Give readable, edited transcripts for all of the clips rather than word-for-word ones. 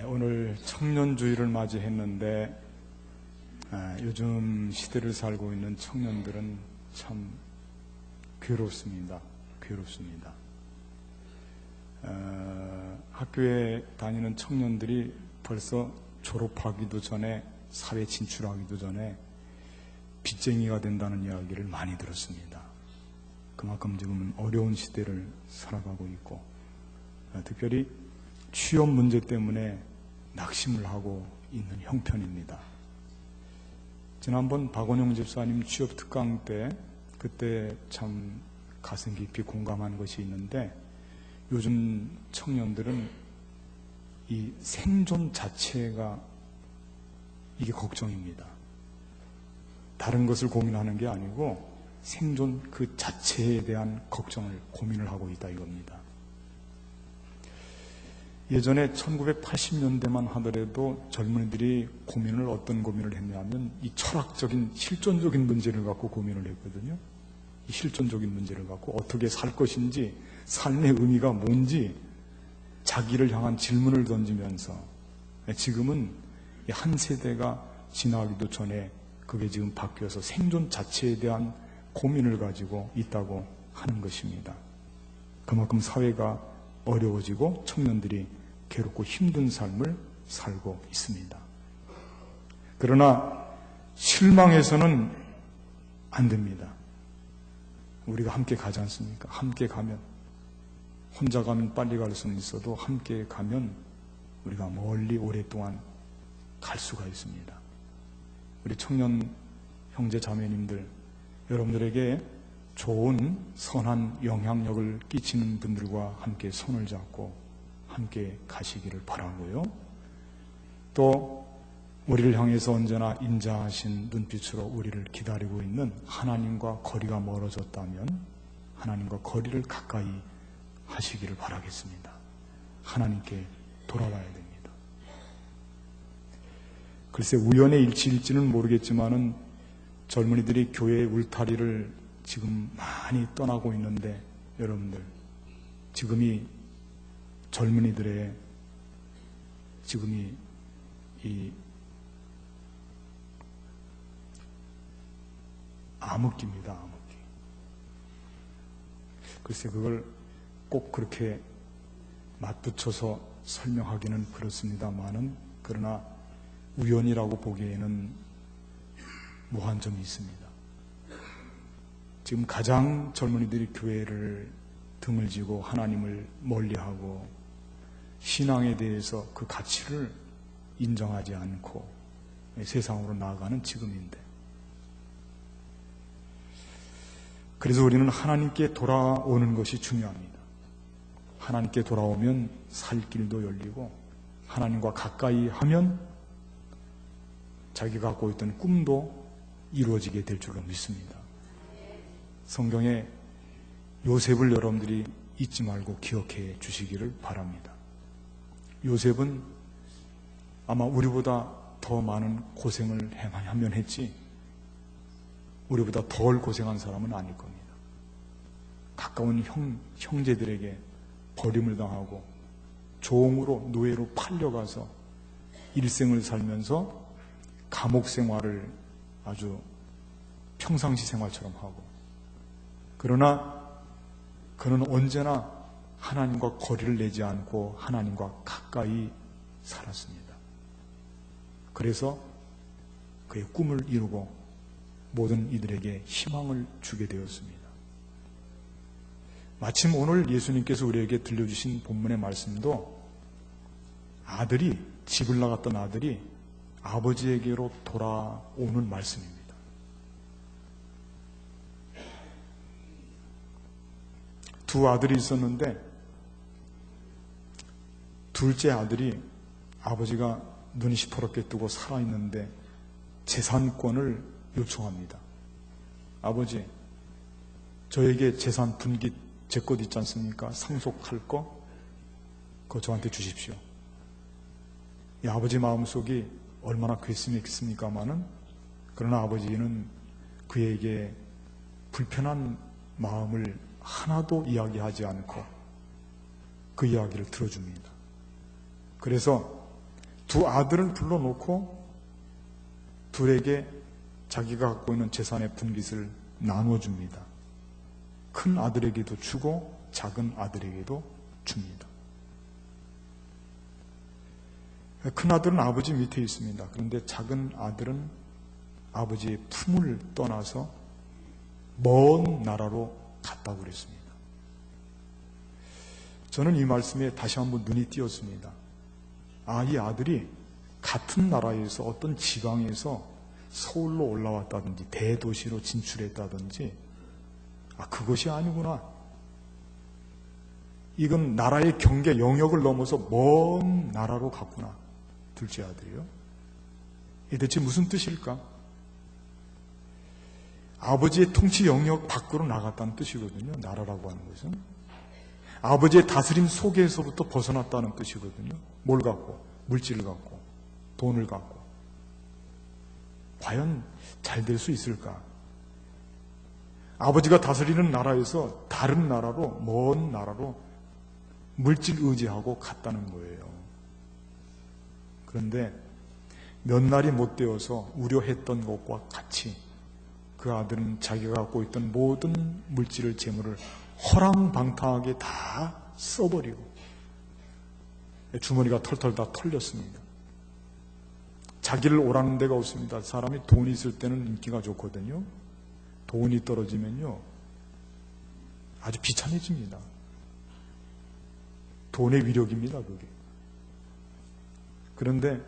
오늘 청년주의를 맞이했는데 요즘 시대를 살고 있는 청년들은 참 괴롭습니다. 학교에 다니는 청년들이 벌써 졸업하기도 전에, 사회 진출하기도 전에 빚쟁이가 된다는 이야기를 많이 들었습니다. 그만큼 지금은 어려운 시대를 살아가고 있고, 특별히 취업 문제 때문에 낙심을 하고 있는 형편입니다. 지난번 박원용 집사님 취업 특강 때, 그때 참 가슴 깊이 공감한 것이 있는데, 요즘 청년들은 이 생존 자체가 이게 걱정입니다. 다른 것을 고민하는 게 아니고 생존 그 자체에 대한 걱정을, 고민을 하고 있다 이겁니다. 예전에 1980년대만 하더라도 젊은이들이 고민을, 어떤 고민을 했냐면 이 철학적인, 실존적인 문제를 갖고 고민을 했거든요. 이 실존적인 문제를 갖고 어떻게 살 것인지, 삶의 의미가 뭔지 자기를 향한 질문을 던지면서, 지금은 한 세대가 지나기도 전에 그게 지금 바뀌어서 생존 자체에 대한 고민을 가지고 있다고 하는 것입니다. 그만큼 사회가 어려워지고 청년들이 괴롭고 힘든 삶을 살고 있습니다. 그러나 실망해서는 안 됩니다. 우리가 함께 가지 않습니까? 함께 가면, 혼자 가면 빨리 갈 수는 있어도 함께 가면 우리가 멀리 오랫동안 갈 수가 있습니다. 우리 청년 형제 자매님들, 여러분들에게 좋은 선한 영향력을 끼치는 분들과 함께 손을 잡고 함께 가시기를 바라고요. 또 우리를 향해서 언제나 인자하신 눈빛으로 우리를 기다리고 있는 하나님과 거리가 멀어졌다면 하나님과 거리를 가까이 하시기를 바라겠습니다. 하나님께 돌아와야 됩니다. 글쎄, 우연의 일치일지는 모르겠지만은 젊은이들이 교회의 울타리를 지금 많이 떠나고 있는데, 여러분들, 지금이 젊은이들의 지금이 이 암흑기입니다. 암흑기. 글쎄, 그걸 꼭 그렇게 맞붙여서 설명하기는 그렇습니다만은, 그러나 우연이라고 보기에는 무한점이 있습니다. 지금 가장 젊은이들이 교회를 등을 지고 하나님을 멀리하고 신앙에 대해서 그 가치를 인정하지 않고 세상으로 나아가는 지금인데, 그래서 우리는 하나님께 돌아오는 것이 중요합니다. 하나님께 돌아오면 살 길도 열리고, 하나님과 가까이 하면 자기가 갖고 있던 꿈도 이루어지게 될 줄로 믿습니다. 성경에 요셉을 여러분들이 잊지 말고 기억해 주시기를 바랍니다. 요셉은 아마 우리보다 더 많은 고생을 하면 했지, 우리보다 덜 고생한 사람은 아닐 겁니다. 가까운 형제들에게 버림을 당하고 종으로, 노예로 팔려가서 일생을 살면서 감옥 생활을 아주 평상시 생활처럼 하고, 그러나 그는 언제나 하나님과 거리를 내지 않고 하나님과 가까이 살았습니다. 그래서 그의 꿈을 이루고 모든 이들에게 희망을 주게 되었습니다. 마침 오늘 예수님께서 우리에게 들려주신 본문의 말씀도 아들이, 집을 나갔던 아들이 아버지에게로 돌아오는 말씀입니다. 두 아들이 있었는데, 둘째 아들이 아버지가 눈이 시퍼렇게 뜨고 살아있는데 재산권을 요청합니다. 아버지, 저에게 재산 분깃, 제 것 있지 않습니까? 상속할 거, 그거 저한테 주십시오. 이 아버지 마음속이 얼마나 그랬겠습니까마는, 그러나 아버지는 그에게 불편한 마음을 하나도 이야기하지 않고 그 이야기를 들어줍니다. 그래서 두 아들을 불러놓고 둘에게 자기가 갖고 있는 재산의 분깃을 나눠줍니다. 큰 아들에게도 주고 작은 아들에게도 줍니다. 큰 아들은 아버지 밑에 있습니다. 그런데 작은 아들은 아버지의 품을 떠나서 먼 나라로 갔다고 그랬습니다. 저는 이 말씀에 다시 한번 눈이 띄었습니다. 이 아들이 같은 나라에서 어떤 지방에서 서울로 올라왔다든지 대도시로 진출했다든지 그것이 아니구나. 이건 나라의 경계 영역을 넘어서 먼 나라로 갔구나. 둘째 아들이요. 이게 대체 무슨 뜻일까? 아버지의 통치 영역 밖으로 나갔다는 뜻이거든요. 나라라고 하는 것은. 아버지의 다스림 속에서부터 벗어났다는 뜻이거든요. 뭘 갖고? 물질을 갖고, 돈을 갖고. 과연 잘 될 수 있을까? 아버지가 다스리는 나라에서 다른 나라로, 먼 나라로 물질 의지하고 갔다는 거예요. 그런데 몇 날이 못 되어서 우려했던 것과 같이 그 아들은 자기가 갖고 있던 모든 물질을, 재물을 허랑방탕하게 다 써버리고 주머니가 털털 다 털렸습니다. 자기를 오라는 데가 없습니다. 사람이 돈이 있을 때는 인기가 좋거든요. 돈이 떨어지면요 아주 비참해집니다. 돈의 위력입니다, 그게. 그런데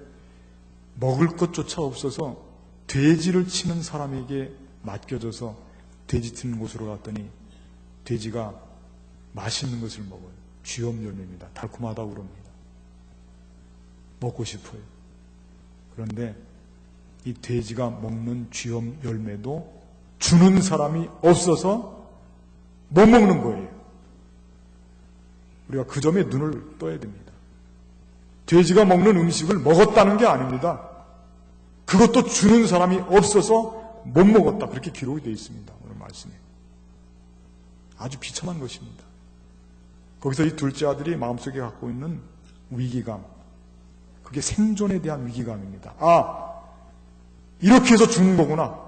먹을 것조차 없어서 돼지를 치는 사람에게 맡겨져서 돼지 치는 곳으로 갔더니 돼지가 맛있는 것을 먹어요. 쥐엄 열매입니다. 달콤하다고 그럽니다. 먹고 싶어요. 그런데 이 돼지가 먹는 쥐엄 열매도 주는 사람이 없어서 못 먹는 거예요. 우리가 그 점에 눈을 떠야 됩니다. 돼지가 먹는 음식을 먹었다는 게 아닙니다. 그것도 주는 사람이 없어서 못 먹었다. 그렇게 기록이 되어 있습니다. 오늘 말씀에. 아주 비참한 것입니다. 거기서 이 둘째 아들이 마음속에 갖고 있는 위기감, 그게 생존에 대한 위기감입니다. 이렇게 해서 죽는 거구나.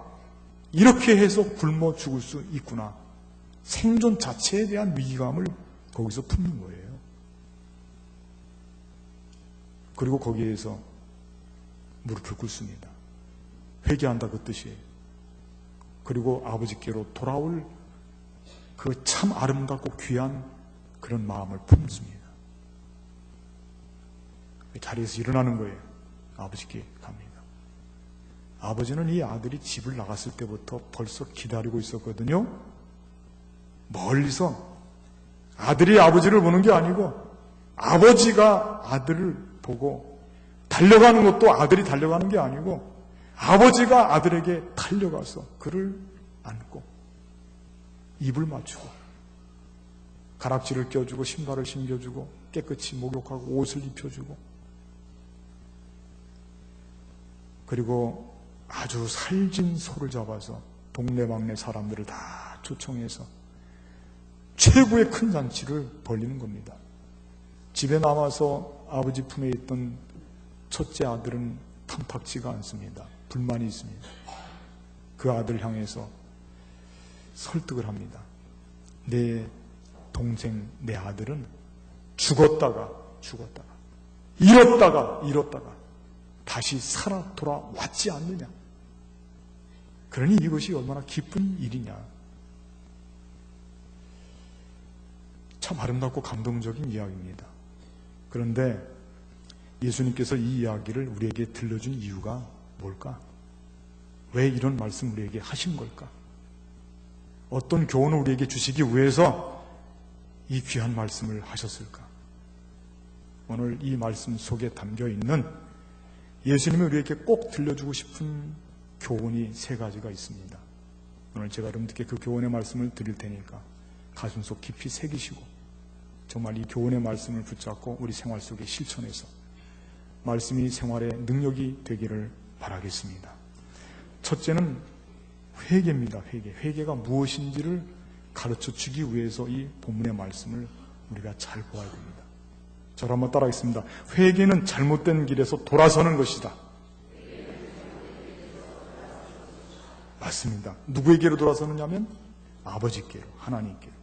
이렇게 해서 굶어 죽을 수 있구나. 생존 자체에 대한 위기감을 거기서 품는 거예요. 그리고 거기에서 무릎을 꿇습니다. 회개한다 그 뜻이에요. 그리고 아버지께로 돌아올 그 참 아름답고 귀한 그런 마음을 품습니다. 자리에서 일어나는 거예요. 아버지께 갑니다. 아버지는 이 아들이 집을 나갔을 때부터 벌써 기다리고 있었거든요. 멀리서 아들이 아버지를 보는 게 아니고 아버지가 아들을 보고 달려가는 것도 아들이 달려가는 게 아니고 아버지가 아들에게 달려가서 그를 안고 입을 맞추고 가락지를 껴주고 신발을 신겨주고 깨끗이 목욕하고 옷을 입혀주고 그리고 아주 살진 소를 잡아서 동네방네 사람들을 다 초청해서 최고의 큰 잔치를 벌리는 겁니다. 집에 남아서 아버지 품에 있던 첫째 아들은 탐탁지가 않습니다. 불만이 있습니다. 그 아들 향해서 설득을 합니다. 내 동생, 내 아들은 죽었다가 잃었다가 다시 살아 돌아왔지 않느냐. 그러니 이것이 얼마나 기쁜 일이냐. 참 아름답고 감동적인 이야기입니다. 그런데 예수님께서 이 이야기를 우리에게 들려준 이유가 뭘까? 왜 이런 말씀 우리에게 하신 걸까? 어떤 교훈을 우리에게 주시기 위해서 이 귀한 말씀을 하셨을까? 오늘 이 말씀 속에 담겨 있는 예수님이 우리에게 꼭 들려주고 싶은 교훈이 세 가지가 있습니다. 오늘 제가 여러분들께 그 교훈의 말씀을 드릴 테니까 가슴속 깊이 새기시고 정말 이 교훈의 말씀을 붙잡고 우리 생활 속에 실천해서 말씀이 생활의 능력이 되기를 바라겠습니다. 첫째는 회개입니다. 회개가 무엇인지를 가르쳐 주기 위해서 이 본문의 말씀을 우리가 잘 보아야 됩니다. 저를 한번 따라하겠습니다. 회개는 잘못된 길에서 돌아서는 것이다. 맞습니다. 누구에게로 돌아서느냐면 아버지께로, 하나님께로.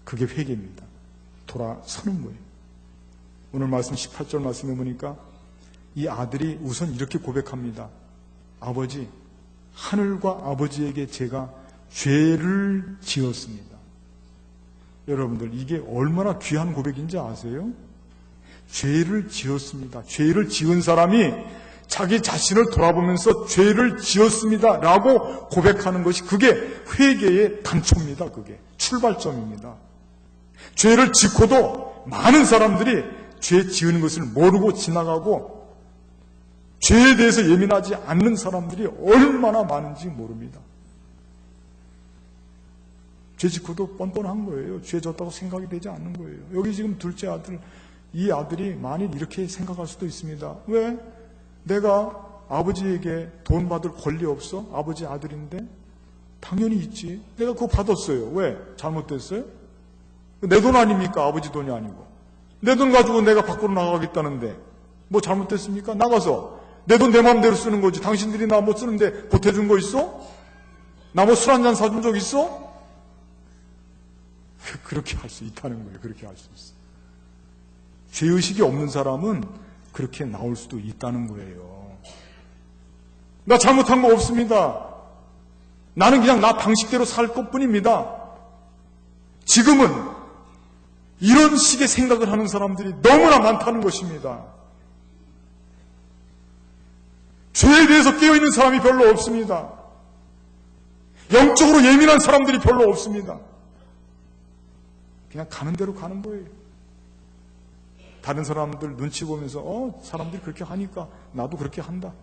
그게 회개입니다. 돌아서는 거예요. 오늘 말씀 18절 말씀해 보니까 이 아들이 우선 이렇게 고백합니다. 아버지, 하늘과 아버지에게 제가 죄를 지었습니다. 여러분들, 이게 얼마나 귀한 고백인지 아세요? 죄를 지었습니다. 죄를 지은 사람이 자기 자신을 돌아보면서 죄를 지었습니다 라고 고백하는 것이, 그게 회개의 단초입니다. 그게 출발점입니다. 죄를 짓고도 많은 사람들이 죄 지은 것을 모르고 지나가고 죄에 대해서 예민하지 않는 사람들이 얼마나 많은지 모릅니다. 죄 짓고도 뻔뻔한 거예요. 죄 졌다고 생각이 되지 않는 거예요. 여기 지금 둘째 아들, 이 아들이 만일 이렇게 생각할 수도 있습니다. 왜? 내가 아버지에게 돈 받을 권리 없어? 아버지 아들인데? 당연히 있지. 내가 그거 받았어요. 왜? 잘못됐어요? 내 돈 아닙니까? 아버지 돈이 아니고. 내 돈 가지고 내가 밖으로 나가겠다는데 뭐 잘못됐습니까? 나가서 내 돈 내 마음대로 쓰는 거지. 당신들이 나 뭐 쓰는데 보태준 거 있어? 나 뭐 술 한잔 사준 적 있어? 그렇게 할 수 있다는 거예요. 그렇게 할 수 있어. 죄의식이 없는 사람은 그렇게 나올 수도 있다는 거예요. 나 잘못한 거 없습니다. 나는 그냥 나 방식대로 살 것뿐입니다. 지금은 이런 식의 생각을 하는 사람들이 너무나 많다는 것입니다. 죄에 대해서 깨어있는 사람이 별로 없습니다. 영적으로 예민한 사람들이 별로 없습니다. 그냥 가는 대로 가는 거예요. 다른 사람들 눈치 보면서 사람들이 그렇게 하니까 나도 그렇게 한다.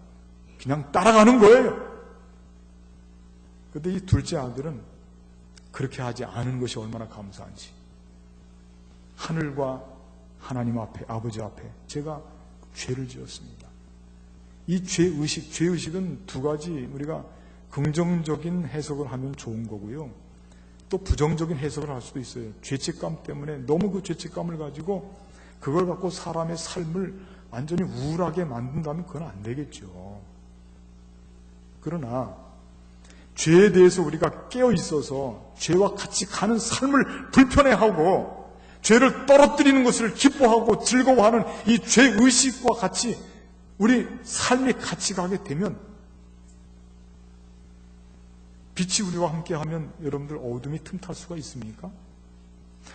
그냥 따라가는 거예요. 그런데 이 둘째 아들은 그렇게 하지 않은 것이 얼마나 감사한지. 하늘과 하나님 앞에, 아버지 앞에 제가 죄를 지었습니다. 이 죄의식은 두 가지, 우리가 긍정적인 해석을 하면 좋은 거고요. 또 부정적인 해석을 할 수도 있어요. 죄책감 때문에 너무 그 죄책감을 가지고 그걸 갖고 사람의 삶을 완전히 우울하게 만든다면 그건 안 되겠죠. 그러나 죄에 대해서 우리가 깨어 있어서 죄와 같이 가는 삶을 불편해하고 죄를 떨어뜨리는 것을 기뻐하고 즐거워하는 이 죄의식과 같이 우리 삶이 같이 가게 되면, 빛이 우리와 함께하면 여러분들 어둠이 틈탈 수가 있습니까?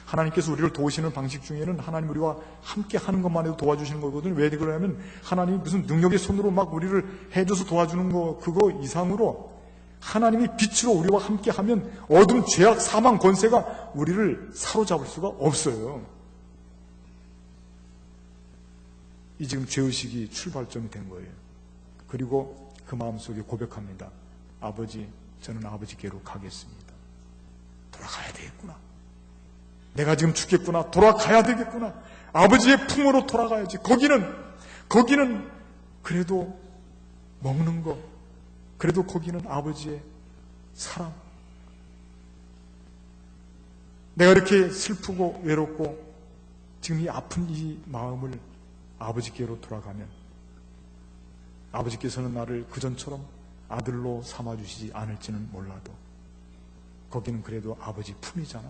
하나님께서 우리를 도우시는 방식 중에는 하나님 우리와 함께 하는 것만 해도 도와주시는 거거든요. 왜 그러냐면 하나님이 무슨 능력의 손으로 막 우리를 해줘서 도와주는 거, 그거 이상으로 하나님이 빛으로 우리와 함께 하면 어둠, 죄악, 사망, 권세가 우리를 사로잡을 수가 없어요. 이 지금 죄의식이 출발점이 된 거예요. 그리고 그 마음속에 고백합니다. 아버지, 저는 아버지께로 가겠습니다. 돌아가야 되겠구나. 내가 지금 죽겠구나. 돌아가야 되겠구나. 아버지의 품으로 돌아가야지. 거기는 그래도 먹는 거, 그래도 거기는 아버지의 사랑. 내가 이렇게 슬프고 외롭고 지금 이 아픈 이 마음을 아버지께로 돌아가면 아버지께서는 나를 그전처럼 아들로 삼아주시지 않을지는 몰라도 거기는 그래도 아버지 품이잖아.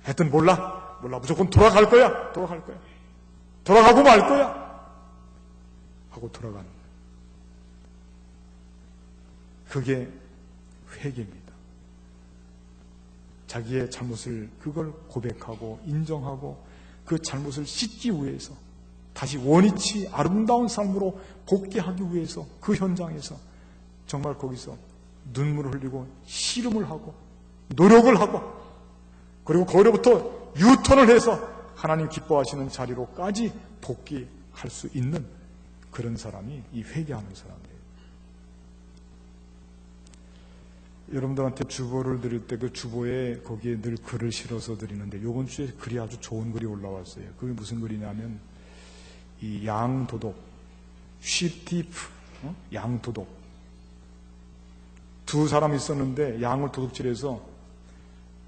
하여튼 몰라 무조건 돌아갈 거야. 돌아가고 말 거야 하고 돌아가는 거야. 그게 회개입니다. 자기의 잘못을 그걸 고백하고 인정하고 그 잘못을 씻기 위해서 다시 원위치 아름다운 삶으로 복귀하기 위해서 그 현장에서 정말 거기서 눈물을 흘리고 씨름을 하고 노력을 하고 그리고 거기로부터 유턴을 해서 하나님 기뻐하시는 자리로까지 복귀할 수 있는 그런 사람이 이 회개하는 사람이에요. 여러분들한테 주보를 드릴 때 그 주보에 거기에 늘 글을 실어서 드리는데 이번 주에 글이 아주 좋은 글이 올라왔어요. 그게 무슨 글이냐면 이 양도둑, 쉬티프, 양도둑. 두 사람이 있었는데 양을 도둑질해서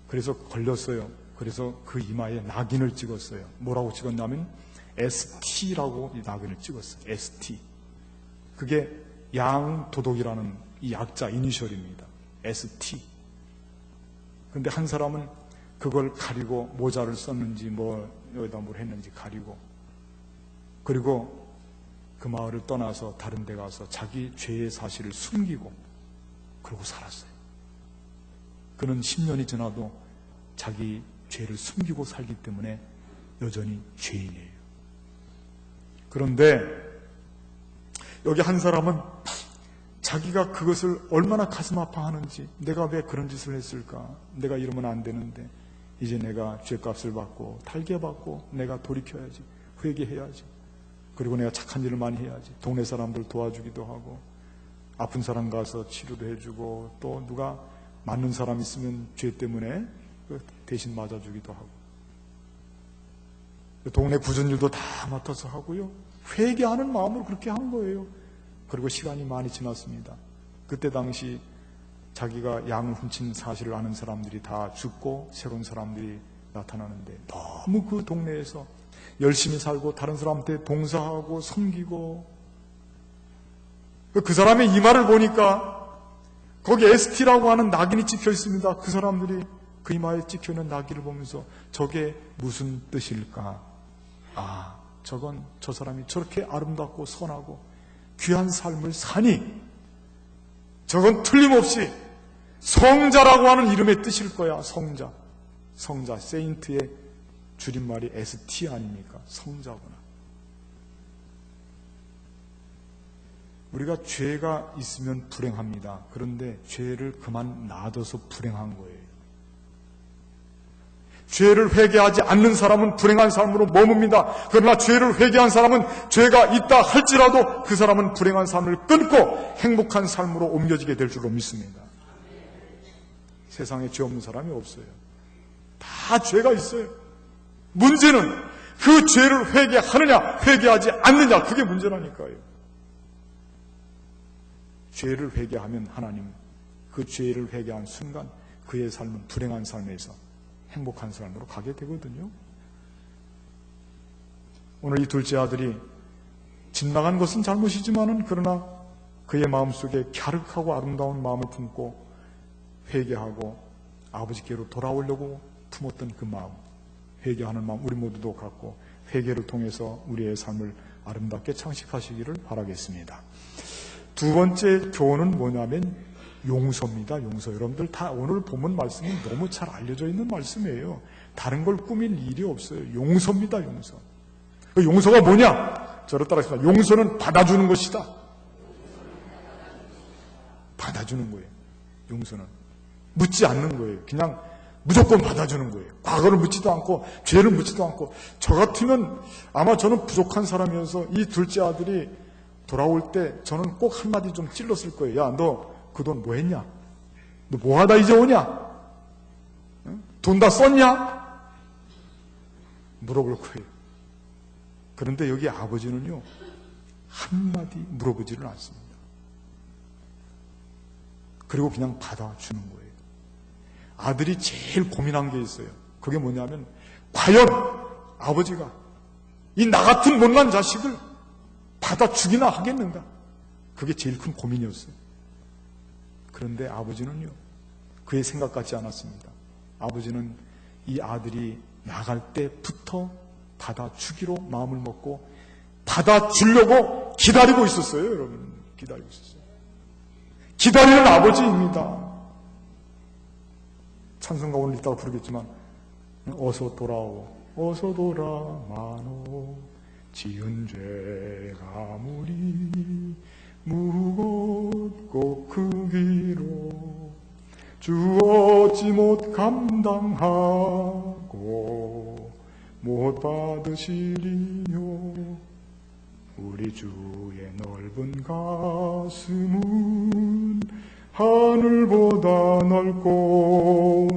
그래서 걸렸어요. 그래서 그 이마에 낙인을 찍었어요. 뭐라고 찍었냐면 ST라고 이 낙인을 찍었어요. ST. 그게 양도독이라는 이 약자 이니셜입니다. ST. 근데 한 사람은 그걸 가리고 모자를 썼는지 여기다 뭘 했는지 가리고, 그리고 그 마을을 떠나서 다른 데 가서 자기 죄의 사실을 숨기고 그러고 살았어요. 그는 10년이 지나도 자기 죄를 숨기고 살기 때문에 여전히 죄인이에요. 그런데 여기 한 사람은 자기가 그것을 얼마나 가슴 아파하는지, 내가 왜 그런 짓을 했을까? 내가 이러면 안 되는데 이제 내가 죄값을 받고 탈개받고 내가 돌이켜야지, 회개해야지, 그리고 내가 착한 일을 많이 해야지, 동네 사람들 도와주기도 하고 아픈 사람 가서 치료도 해주고, 또 누가 맞는 사람 있으면 죄 때문에 대신 맞아주기도 하고, 동네 굳은 일도 다 맡아서 하고요. 회개하는 마음으로 그렇게 한 거예요. 그리고 시간이 많이 지났습니다. 그때 당시 자기가 양을 훔친 사실을 아는 사람들이 다 죽고 새로운 사람들이 나타나는데 너무 그 동네에서 열심히 살고 다른 사람한테 봉사하고 섬기고, 그 사람의 이마를 보니까 거기 ST라고 하는 낙인이 찍혀 있습니다. 그 사람들이 그 이마에 찍혀 있는 낙인을 보면서 저게 무슨 뜻일까? 아, 저건 저 사람이 저렇게 아름답고 선하고 귀한 삶을 사니 저건 틀림없이 성자라고 하는 이름의 뜻일 거야. 성자, 세인트의 줄임말이 ST 아닙니까? 성자구나. 우리가 죄가 있으면 불행합니다. 그런데 죄를 그만 놔둬서 불행한 거예요. 죄를 회개하지 않는 사람은 불행한 삶으로 머뭅니다. 그러나 죄를 회개한 사람은 죄가 있다 할지라도 그 사람은 불행한 삶을 끊고 행복한 삶으로 옮겨지게 될 줄로 믿습니다. 세상에 죄 없는 사람이 없어요. 다 죄가 있어요. 문제는 그 죄를 회개하느냐 회개하지 않느냐, 그게 문제라니까요. 죄를 회개하면 하나님 그 죄를 회개한 순간 그의 삶은 불행한 삶에서 행복한 삶으로 가게 되거든요. 오늘 이 둘째 아들이 집 나간 것은 잘못이지만은 그러나 그의 마음속에 갸륵하고 아름다운 마음을 품고 회개하고 아버지께로 돌아오려고 품었던 그 마음, 회개하는 마음 우리 모두도 갖고 회개를 통해서 우리의 삶을 아름답게 창식하시기를 바라겠습니다. 두 번째 교훈은 뭐냐면 용서입니다. 용서. 여러분들 다 오늘 본문 말씀이 너무 잘 알려져 있는 말씀이에요. 다른 걸 꾸밀 일이 없어요. 용서입니다. 용서. 그 용서가 뭐냐? 저를 따라하시면 용서는 받아주는 것이다. 받아주는 거예요. 용서는 묻지 않는 거예요. 그냥 무조건 받아주는 거예요. 과거를 묻지도 않고 죄를 묻지도 않고. 저 같으면 아마 저는 부족한 사람이어서 이 둘째 아들이 돌아올 때 저는 꼭 한마디 좀 찔렀을 거예요. 야, 너 그 돈 뭐 했냐? 너 뭐 하다 이제 오냐? 돈 다 썼냐? 물어볼 거예요. 그런데 여기 아버지는요, 한마디 물어보지를 않습니다. 그리고 그냥 받아주는 거예요. 아들이 제일 고민한 게 있어요. 그게 뭐냐면 과연 아버지가 이 나 같은 못난 자식을 받아주기나 하겠는가? 그게 제일 큰 고민이었어요. 그런데 아버지는요, 그의 생각 같지 않았습니다. 아버지는 이 아들이 나갈 때부터 받아주기로 마음을 먹고 받아주려고 기다리고 있었어요. 여러분, 기다리고 있었어요. 기다리는 아버지입니다. 찬송가 오늘 이따가 부르겠지만 어서 돌아오, 어서 돌아마노, 지은 죄가 무리 무겁고 크기로 주 어찌 못 감당하고 못 받으시리요. 우리 주의 넓은 가슴은 하늘보다 넓고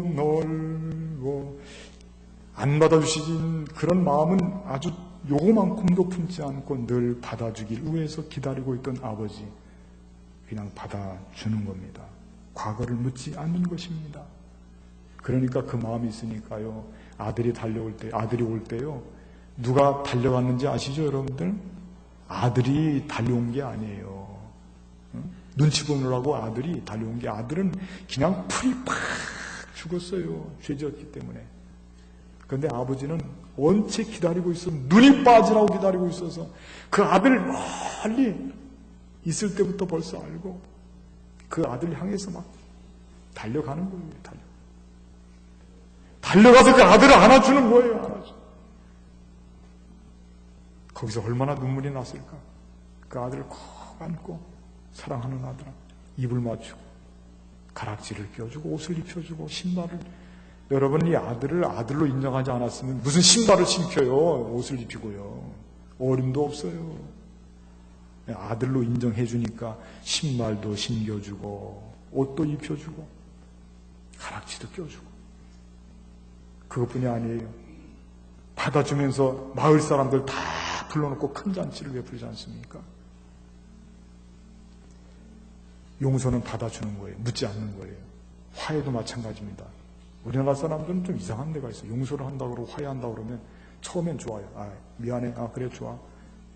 안 받아주시진 그런 마음은 아주 요거만큼도 품지 않고 늘 받아주길 위해서 기다리고 있던 아버지, 그냥 받아주는 겁니다. 과거를 묻지 않는 것입니다. 그러니까 그 마음이 있으니까요. 아들이 올 때요. 누가 달려갔는지 아시죠, 여러분들? 아들이 달려온 게 아니에요. 눈치 보느라고 아들이 달려온 게, 아들은 그냥 풀이 팍 죽었어요. 죄졌기 때문에. 그런데 아버지는 원체 기다리고 있어, 눈이 빠지라고 기다리고 있어서 그 아들 멀리 있을 때부터 벌써 알고 그 아들을 향해서 막 달려가는 거예요. 달려가서 그 아들을 안아주는 거예요. 안아줘. 거기서 얼마나 눈물이 났을까. 그 아들을 꼭 안고 사랑하는 아들아, 입을 맞추고 가락지를 껴주고 옷을 입혀주고 신발을. 여러분, 이 아들을 아들로 인정하지 않았으면 무슨 신발을 신겨요. 옷을 입히고요. 어림도 없어요. 아들로 인정해 주니까 신발도 신겨주고 옷도 입혀주고 가락지도 껴주고. 그것뿐이 아니에요. 받아주면서 마을 사람들 다 불러놓고 큰 잔치를 베풀지 않습니까? 용서는 받아주는 거예요. 묻지 않는 거예요. 화해도 마찬가지입니다. 우리나라 사람들은 좀 이상한 데가 있어요. 용서를 한다고 그러고 화해한다고 그러면 처음엔 좋아요. 아, 미안해. 아, 그래, 좋아.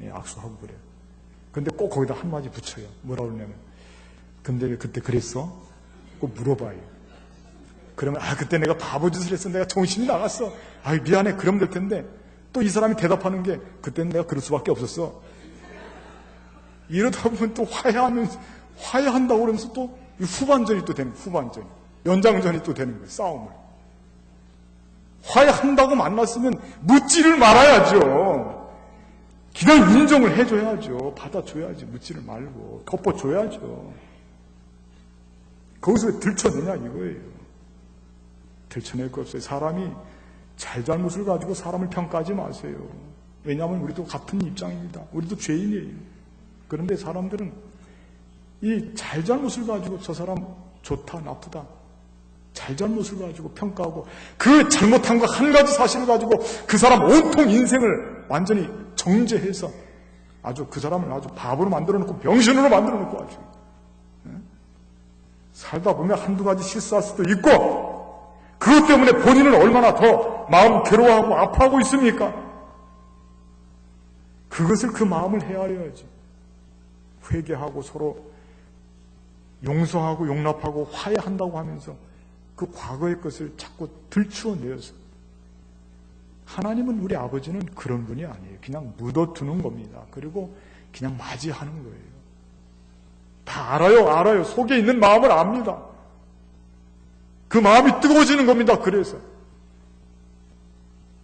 예, 악수하고 그래요. 근데 꼭 거기다 한마디 붙여요. 뭐라고 그러냐면, 근데 왜 그때 그랬어? 꼭 물어봐요. 그러면, 아, 그때 내가 바보짓을 했어. 내가 정신이 나갔어. 아, 미안해. 그러면 될 텐데, 또 이 사람이 대답하는 게, 그때는 내가 그럴 수밖에 없었어. 이러다 보면 또 화해한다고 그러면서 또 후반전이 또 되는 거예요. 후반전이. 연장전이 또 되는 거예요. 싸움을. 화해한다고 만났으면 묻지를 말아야죠. 그냥 인정을 해줘야죠. 받아줘야지. 묻지를 말고 덮어줘야죠. 거기서 왜 들춰내냐 이거예요. 들춰낼 거 없어요. 사람이 잘잘못을 가지고 사람을 평가하지 마세요. 왜냐하면 우리도 같은 입장입니다. 우리도 죄인이에요. 그런데 사람들은 이 잘잘못을 가지고 저 사람 좋다 나쁘다 잘잘못을 가지고 평가하고 그 잘못한 거 한 가지 사실을 가지고 그 사람 온통 인생을 완전히 정죄해서 아주 그 사람을 아주 바보로 만들어 놓고 병신으로 만들어 놓고 아주 살다 보면 한두 가지 실수할 수도 있고 그것 때문에 본인은 얼마나 더 마음 괴로워하고 아파하고 있습니까? 그것을 그 마음을 헤아려야지. 회개하고 서로 용서하고 용납하고 화해한다고 하면서 그 과거의 것을 자꾸 들추어내어서 하나님은 우리 아버지는 그런 분이 아니에요. 그냥 묻어두는 겁니다. 그리고 그냥 맞이하는 거예요. 다 알아요. 속에 있는 마음을 압니다. 그 마음이 뜨거워지는 겁니다.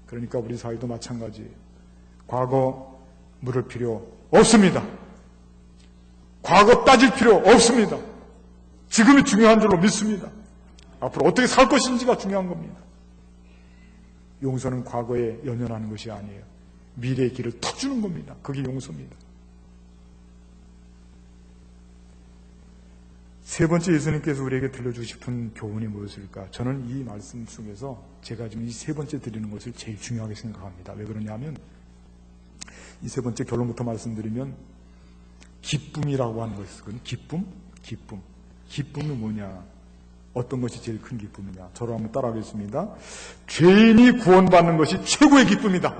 그러니까 우리 사이도 마찬가지예요. 과거 물을 필요 없습니다. 과거 따질 필요 없습니다. 지금이 중요한 줄로 믿습니다. 앞으로 어떻게 살 것인지가 중요한 겁니다. 용서는 과거에 연연하는 것이 아니에요. 미래의 길을 터주는 겁니다. 그게 용서입니다. 세 번째, 예수님께서 우리에게 들려주고 싶은 교훈이 무엇일까? 저는 이 말씀 속에서 제가 지금 이 세 번째 드리는 것을 제일 중요하게 생각합니다. 왜 그러냐면 이 세 번째 결론부터 말씀드리면 기쁨이라고 하는 것이 있거든요. 기쁨. 기쁨이 뭐냐? 어떤 것이 제일 큰 기쁨이냐? 저로 한번 따라하겠습니다. 죄인이 구원받는 것이 최고의 기쁨이다.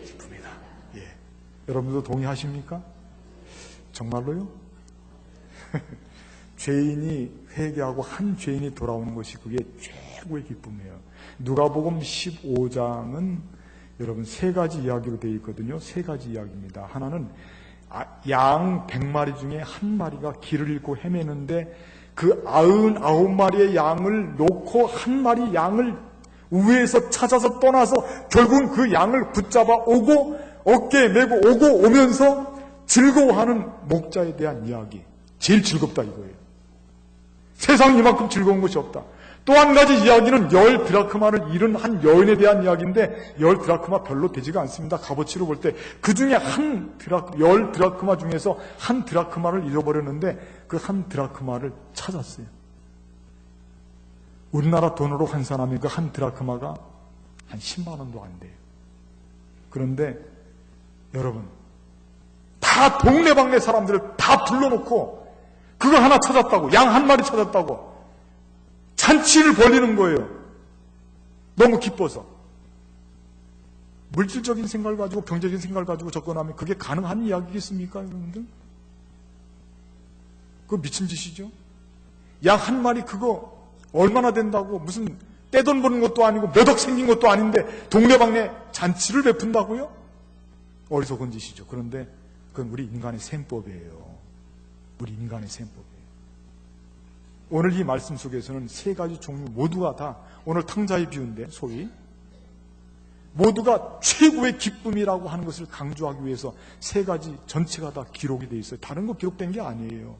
기쁨이다. 예. 여러분도 동의하십니까? 정말로요? 죄인이 회개하고 한 죄인이 돌아오는 것이 그게 최고의 기쁨이에요. 누가복음 15장은 여러분 세 가지 이야기로 되어 있거든요. 세 가지 이야기입니다. 하나는 양 100마리 중에 한 마리가 길을 잃고 헤매는데 그 99마리의 양을 놓고 한 마리 양을 우회에서 찾아서 떠나서 결국은 그 양을 붙잡아 오고 어깨에 메고 오고 오면서 즐거워하는 목자에 대한 이야기. 제일 즐겁다 이거예요. 세상 이만큼 즐거운 것이 없다. 또 한 가지 이야기는 10드라크마를 잃은 한 여인에 대한 이야기인데 10드라크마 별로 되지가 않습니다. 값어치로 볼 때 그 중에 10드라크마 중에서 한 드라크마를 잃어버렸는데 그 한 드라크마를 찾았어요. 우리나라 돈으로 환산하면 그 한 드라크마가 한 10만 원도 안 돼요. 그런데 여러분 다 동네방네 사람들을 다 불러놓고 그거 하나 찾았다고, 양 한 마리 찾았다고 잔치를 벌이는 거예요. 너무 기뻐서. 물질적인 생각을 가지고 경제적인 생각을 가지고 접근하면 그게 가능한 이야기겠습니까, 여러분들? 그거 미친 짓이죠. 양 한 마리 그거 얼마나 된다고, 무슨 떼돈 버는 것도 아니고 몇 억 생긴 것도 아닌데 동네방네 잔치를 베푼다고요? 어리석은 짓이죠. 그런데 그건 우리 인간의 셈법이에요. 우리 인간의 셈법이에요. 오늘 이 말씀 속에서는 세 가지 종류 모두가 다, 오늘 탕자의 비유인데 소위 모두가 최고의 기쁨이라고 하는 것을 강조하기 위해서 세 가지 전체가 다 기록이 되어 있어요. 다른 거 기록된 게 아니에요.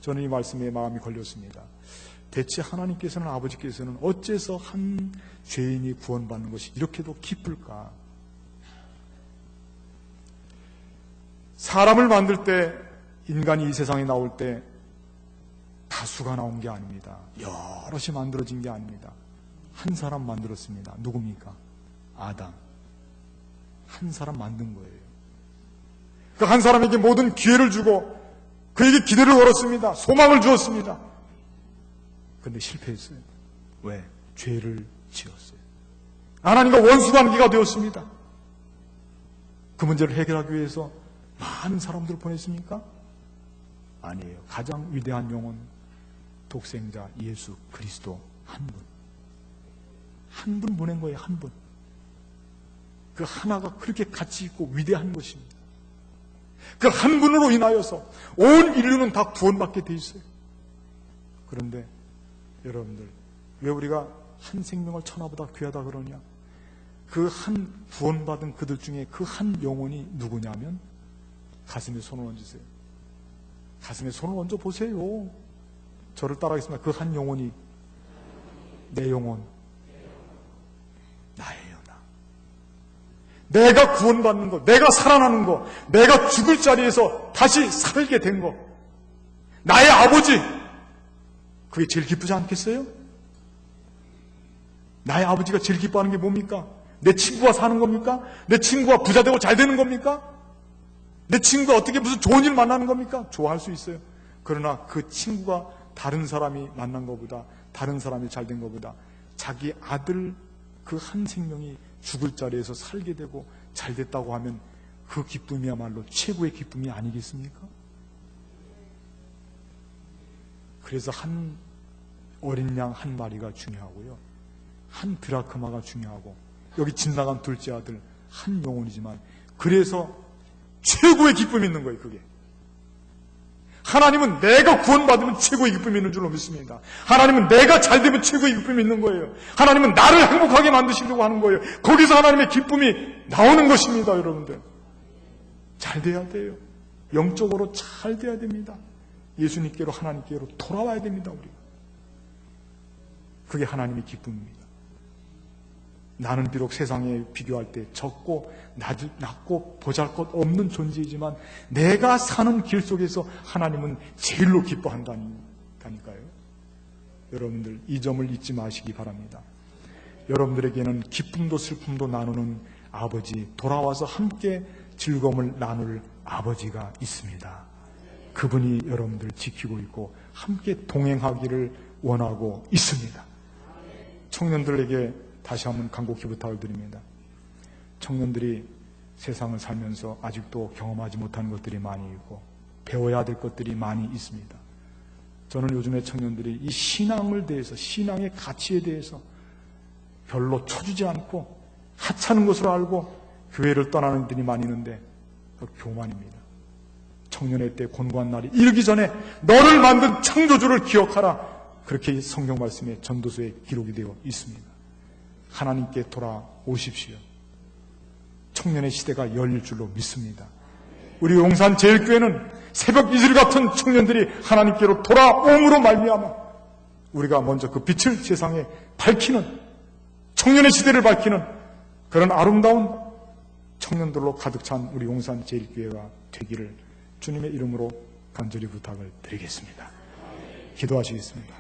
저는 이 말씀에 마음이 걸렸습니다. 대체 하나님께서는, 아버지께서는 어째서 한 죄인이 구원받는 것이 이렇게도 기쁠까? 사람을 만들 때, 인간이 이 세상에 나올 때 다수가 나온 게 아닙니다. 여럿이 만들어진 게 아닙니다. 한 사람 만들었습니다. 누굽니까? 아담. 한 사람 만든 거예요. 그 한 사람에게 모든 기회를 주고 그에게 기대를 걸었습니다. 소망을 주었습니다. 그런데 실패했어요. 왜? 죄를 지었어요. 하나님과 원수관계가 되었습니다. 그 문제를 해결하기 위해서 많은 사람들을 보냈습니까? 아니에요. 가장 위대한 영혼, 독생자 예수 그리스도 한 분. 한 분 보낸 거예요. 한 분. 그 하나가 그렇게 가치 있고 위대한 것입니다. 그 한 분으로 인하여서 온 인류는 다 구원받게 돼 있어요. 그런데 여러분들, 왜 우리가 한 생명을 천하보다 귀하다 그러냐? 그 한 구원받은 그들 중에 그 한 영혼이 누구냐면, 가슴에 손을 얹으세요. 가슴에 손을 얹어 보세요. 저를 따라하겠습니다. 그 한 영혼이 내 영혼, 나예요. 나. 내가 구원받는 것, 내가 살아나는 것, 내가 죽을 자리에서 다시 살게 된 것, 나의 아버지, 그게 제일 기쁘지 않겠어요? 나의 아버지가 제일 기뻐하는 게 뭡니까? 내 친구가 사는 겁니까? 내 친구가 부자 되고 잘 되는 겁니까? 내 친구가 어떻게 무슨 좋은 일 만나는 겁니까? 좋아할 수 있어요. 그러나 그 친구가 다른 사람이 만난 것보다, 다른 사람이 잘 된 것보다 자기 아들 그 한 생명이 죽을 자리에서 살게 되고 잘 됐다고 하면 그 기쁨이야말로 최고의 기쁨이 아니겠습니까? 그래서 한 어린 양 한 마리가 중요하고요, 한 드라크마가 중요하고, 여기 집 나간 둘째 아들 한 영혼이지만, 그래서 최고의 기쁨이 있는 거예요. 그게 하나님은 내가 구원받으면 최고의 기쁨이 있는 줄로 믿습니다. 하나님은 내가 잘되면 최고의 기쁨이 있는 거예요. 하나님은 나를 행복하게 만드시려고 하는 거예요. 거기서 하나님의 기쁨이 나오는 것입니다. 여러분들, 잘 돼야 돼요. 영적으로 잘 돼야 됩니다. 예수님께로, 하나님께로 돌아와야 됩니다. 우리가. 그게 하나님의 기쁨입니다. 나는 비록 세상에 비교할 때 적고 낮고 보잘것 없는 존재이지만 내가 사는 길 속에서 하나님은 제일로 기뻐한다니까요. 여러분들, 이 점을 잊지 마시기 바랍니다. 여러분들에게는 기쁨도 슬픔도 나누는 아버지, 돌아와서 함께 즐거움을 나눌 아버지가 있습니다. 그분이 여러분들 지키고 있고 함께 동행하기를 원하고 있습니다. 청년들에게 다시 한번 간곡히 부탁을 드립니다. 청년들이 세상을 살면서 아직도 경험하지 못한 것들이 많이 있고 배워야 될 것들이 많이 있습니다. 저는 요즘에 청년들이 이 신앙을 대해서, 신앙의 가치에 대해서 별로 쳐주지 않고 하찮은 것으로 알고 교회를 떠나는 분들이 많이 있는데 그 교만입니다. 청년의 때 곤고한 날이 이르기 전에 너를 만든 창조주를 기억하라. 그렇게 성경 말씀에 전도서에 기록이 되어 있습니다. 하나님께 돌아오십시오. 청년의 시대가 열릴 줄로 믿습니다. 우리 용산 제일교회는 새벽 이슬 같은 청년들이 하나님께로 돌아옴으로 말미암아 우리가 먼저 그 빛을 세상에 밝히는, 청년의 시대를 밝히는 그런 아름다운 청년들로 가득 찬 우리 용산 제일교회가 되기를 주님의 이름으로 간절히 부탁을 드리겠습니다. 기도하시겠습니다.